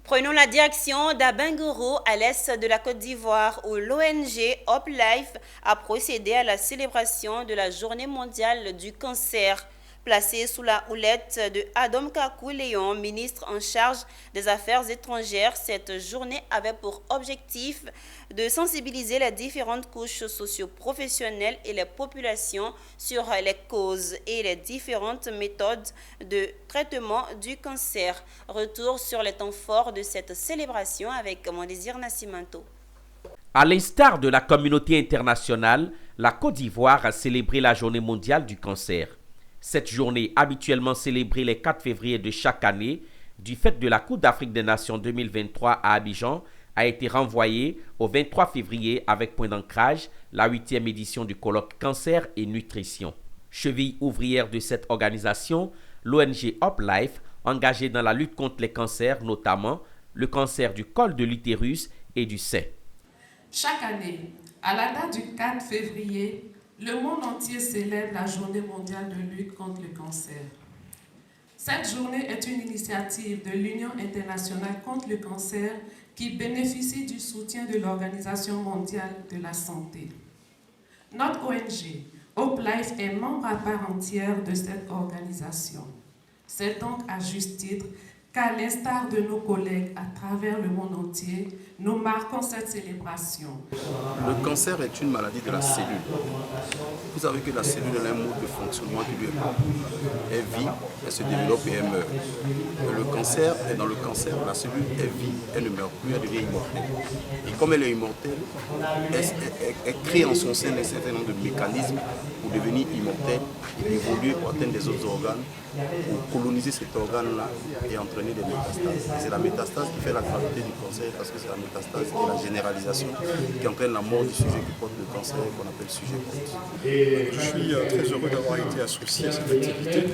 Prenons la direction d'Abingoro, à l'est de la Côte d'Ivoire, où l'ONG Hope Life a procédé à la célébration de la Journée mondiale du cancer. Placée sous la houlette de Adam Kakou Léon, ministre en charge des Affaires étrangères, cette journée avait pour objectif de sensibiliser les différentes couches socio-professionnelles et les populations sur les causes et les différentes méthodes de traitement du cancer. Retour sur les temps forts de cette célébration avec Mondésir Nascimento. À l'instar de la communauté internationale, la Côte d'Ivoire a célébré la Journée mondiale du cancer. Cette journée, habituellement célébrée les 4 février de chaque année, du fait de la Coupe d'Afrique des Nations 2023 à Abidjan, a été renvoyée au 23 février avec point d'ancrage, la 8e édition du colloque Cancer et Nutrition. Cheville ouvrière de cette organisation, l'ONG Hope Life, engagée dans la lutte contre les cancers, notamment le cancer du col de l'utérus et du sein. Chaque année, à la date du 4 février, le monde entier célèbre la Journée mondiale de lutte contre le cancer. Cette journée est une initiative de l'Union internationale contre le cancer qui bénéficie du soutien de l'Organisation mondiale de la santé. Notre ONG, Hope Life, est membre à part entière de cette organisation. C'est donc à juste titre qu'à l'instar de nos collègues à travers le monde entier, nous marquons cette célébration. Le cancer est une maladie de la cellule. Vous savez que la cellule a un mode de fonctionnement qui lui est propre. Elle vit, elle se développe et elle meurt. Le cancer, et dans le cancer, la cellule, elle vit, elle ne meurt plus, elle devient immortelle. Et comme elle est immortelle, elle crée en son sein un certain nombre de mécanismes pour devenir immortelle, évoluer pour atteindre des autres organes, pour coloniser cet organe-là et entraîner des métastases. C'est la métastase qui fait la gravité du cancer parce que c'est la métastase et la généralisation qui entraîne la mort du sujet qui porte le cancer qu'on appelle sujet porte. Je suis très heureux d'avoir été associé à cette activité.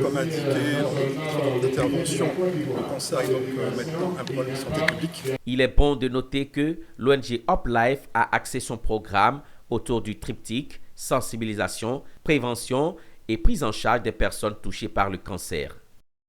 Comme indiqué dans notre intervention, le cancer est donc maintenant un problème de santé publique. Il est bon de noter que l'ONG Hope Life a axé son programme autour du triptyque sensibilisation, prévention et prise en charge des personnes touchées par le cancer.